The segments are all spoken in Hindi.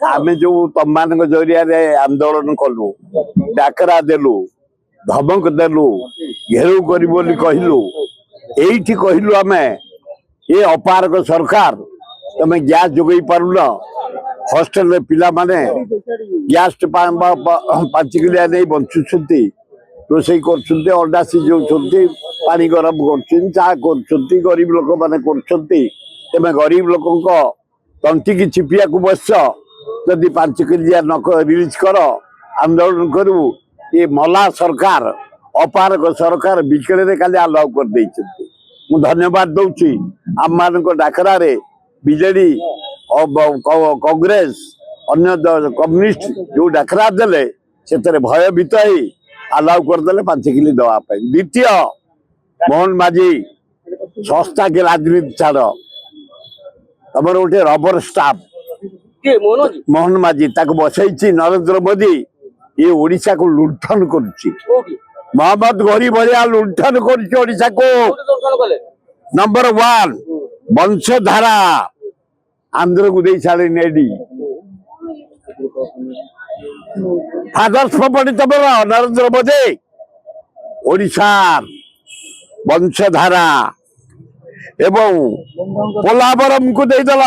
आमे जो तुम मान जरिया आंदोलन कलु डाकरा देलु धमक देलु घेरु करी बोली कहलु एठी कहलु आमे ये अपारक सरकार तमे गैस जोगई पारुन हॉस्टल रे पिला माने गैस 5 किलिया नहीं बंचुछंती रोसई करछंती अंडा सिझौछंती पानी गरम करछंती चा करछंती गरीब लोक माने करछंती तमे गरीब लोकंको तंती की चिपिया को बस जदि 5 किलिया न रिलीज कर आंदोलन करू ये मला सरकार अपारक सरकार बिकड़े खाली अलाउ कर देइछंती मु धन्यवाद दउची आम मानको डाकरा रे बीजेडी कांग्रेस अन्य कम्युनिस्ट जो डाकरा देले सेतरे भयभीत ही अलाउ कर देले 5 किलो दवा पे द्वितीय मोहन माझी संस्था के राजनीति छाड़ तमर गोटे रबर स्टाफ मोहन माझी ताको बसई नरेंद्र मोदी ये ओडिशा को लुंठन करुच्ची मोहम्मद गरी भलिया लुंठन करुच्ची को नंबर 1 वंशधारा आंध्र को दे सारे नेडी फादर्स प्रॉपर्टी तमर नरेंद्र मोदी ओडिशा वंशधारा एवं पोलावरम को दे दल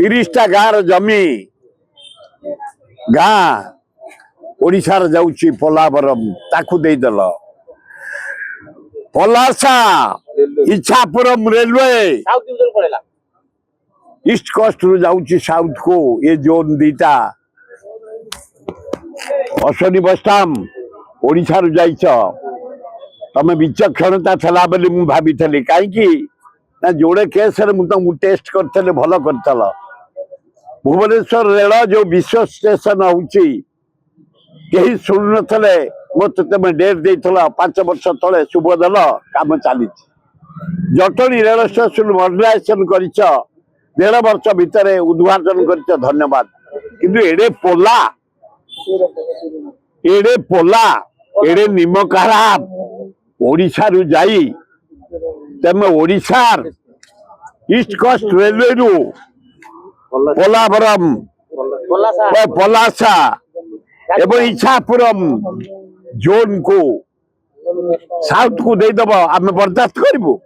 30टा गाँव जमी गाँ ओडिशा जाऊँची पोलावरम ताकू दे दल Palasa Ichchhapuram railway east coast रु जाऊँची साउथ को ये जोन दीटा अश्वनी बसटाम ओडिशा रु जाइछ तमे विचक्षणता थला बोली मु भाभी थली काई की ना जोड़े केस रे मु तुमको टेस्ट करथले भलो करथल भुवनेश्वर रेल जो विश्व स्टेशन होउची केही सुन नथले मत तमे डेट देथला 5 वर्ष तळे शुभ दल काम चाली जटणी रेल स्टेशन मॉडर्नाइजेशन करिछ 1.5 वर्ष भितरे उद्घाटन करिछ धन्यवाद किंतु एडे पोला एडे निमकारा ओडिशा रु जाई तमे ओडिशा ईस्ट कोस्ट रेलवे रु पोलावरम पलासा एवं इच्छापुरम जोन को साउथ को दे दब आम बर्दाश्त करूँ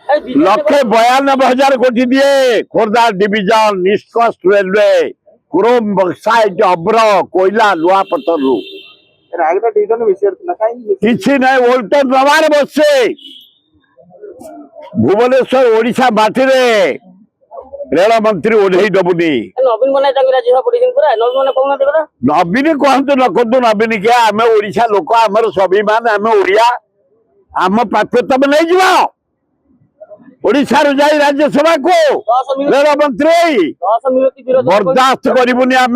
192,000 कोटी दिए Khordha division East Coast Railway chrome bauxite अब्र कोयला लुआपतर रु किसी नहीं ओल्टन रवार बसे भुवनेश्वर ओडिशा माटी रे रेल मंत्री ओढ़े दबुनी नवीन कहतु न कहतु नवीन क्या आम ओडिशा लोक आमर स्वाभिमान आम ओडिया आम प्राप्य तब नहीं जीव ओडिशा रू जाई राज्यसभा को रेल मंत्री बर्दाश्त करूनी आम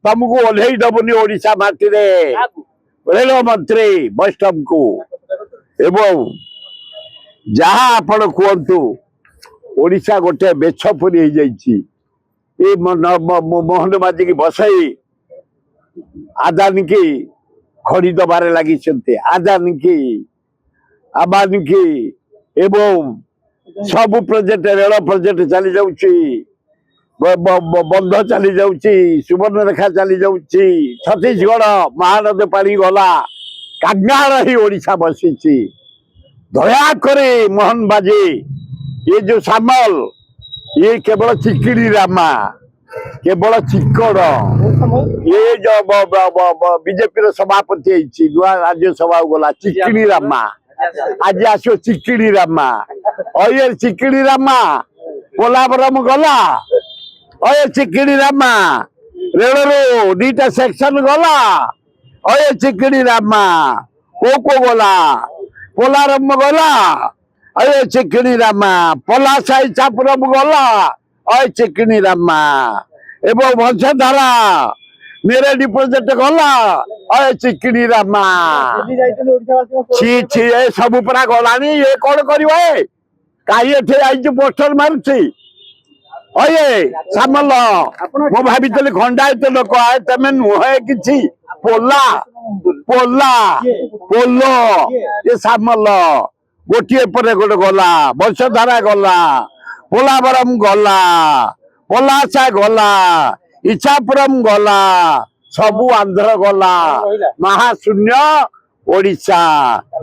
तुमको ओढ़े दबुनी ओडिशा माटी रे रेल मंत्री वैष्णव को एवं जहाँ आपण कहतु ओडिशा गोटे बेछपुरी हो जाइए मोहन माझी की बसई आदानी की खड़ी दबारे लगी आदानी की आबादी की एवं सब प्रोजेक्ट रेल प्रोजेक्ट चली जाऊँची बंध चली जाऊँची सुवर्णरेखा चली जाऊँची छत्तीसगढ़ महानदी पानी गला कांगाल ही ओडिशा बसी दया करे मोहन बाजी ये जो सामल ये केवल चिकिड़ी रामा केवल चिकड़ ये जो बीजेपी सभापति राज्यसभा गला चिकिड़ी रामा आज आसो चिकिड़ी रामा और चिकिड़ी रामा पोलावरम गला और चिकिड़ी रामा रेल रो 2टा सेक्शन गला और चिकिड़ी रामा को गला पोलावरम गला अरे चिकनी रामा पलासा इच्छापुरम गला अय चिकनी रामा एवं वंशधारा मेरे डिपोजिट गला अय चिकनी रामा छी छी ए सब परा गलानी ये कौन करिवो काई एठे आइज पोस्टर मारुछि अये सामल मो भाबितले खंडायत लोक आए तमे नुहे किछि पोला पोला पोलो ये सामल गोटे पर गोटे गला वंशधारा गला पोलावरम गला ପଲାସା ଗଲା, ଇଚ୍ଛାପୁରମ୍ ଗଲା, ସବୁ ଆନ୍ଧ୍ର ଗଲା, ମହାଶୂନ୍ୟ ଓଡିଶା,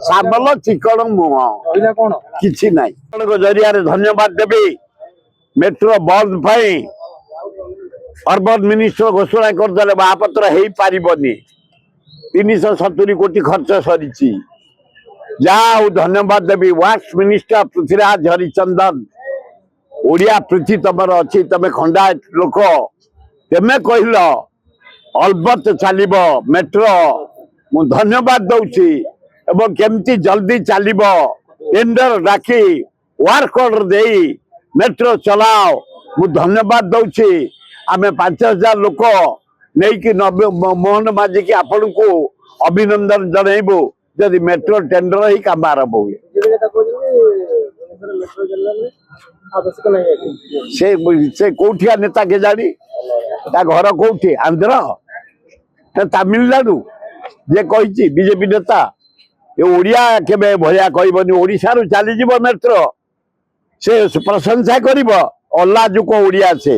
ସାବଲ ଚିକଣ ମୁହଁ, କିଛି ନାହିଁ। ଜରିଆରେ ଧନ୍ୟବାଦ ଦେବି ମେଟ୍ରୋ ବନ୍ଦ ପାଇଁ। ଅର୍ବନ ମିନିଷ୍ଟର ଘୋଷଣା କରିଦେଲେ ବାହାପତ୍ର ହେଇପାରିବନି, 370 କୋଟି ଖର୍ଚ୍ଚ ସରିଛି। ଯାହା ହଉ ଧନ୍ୟବାଦ ଦେବି ୱାକ୍ସ ମିନିଷ୍ଟର ପୃଥ୍ୱୀରାଜ ହରିଚନ୍ଦନ। ଓଡିଆ ପୃଥ୍ୱୀ ତମର ଅଛି, ତମେ ଖଣ୍ଡାୟତ ଲୋକ, ତମେ କହିଲ ଅଲବତ ଚାଲିବ ମେଟ୍ରୋ। ମୁଁ ଧନ୍ୟବାଦ ଦଉଛି ଏବଂ କେମିତି ଜଲ୍ଦି ଚାଲିବ ଟେଣ୍ଡର ଡାକି ୱାର୍କ ଅର୍ଡର ଦେଇ ମେଟ୍ରୋ ଚଲାଅ। ମୁଁ ଧନ୍ୟବାଦ ଦଉଛି। ଆମେ 5000 ଲୋକ ନେଇକି ମୋହନ ମାଝିକି ଆପଣଙ୍କୁ ଅଭିନନ୍ଦନ ଜଣାଇବୁ ଯଦି ମେଟ୍ରୋ ଟେଣ୍ଡର ହିଁ କାମ ଆରମ୍ଭ ହୁଏ। ସେ କୋଉଠିଆ ନେତା କେଜାଣି, ତା ଘର କୋଉଠି, ଆନ୍ଧ୍ର ନା ତାମିଲନାଡୁ? ଯେ କହିଛି ବିଜେପି ନେତା, ଏ ଓଡିଆ କେବେ ଭଳିଆ କହିବନି। ଓଡିଶାରୁ ଚାଲିଯିବ ମେଟ୍ରୋ, ସେ ପ୍ରଶଂସା କରିବ। ଅଲାଜୁକ ଓଡିଆ ସେ।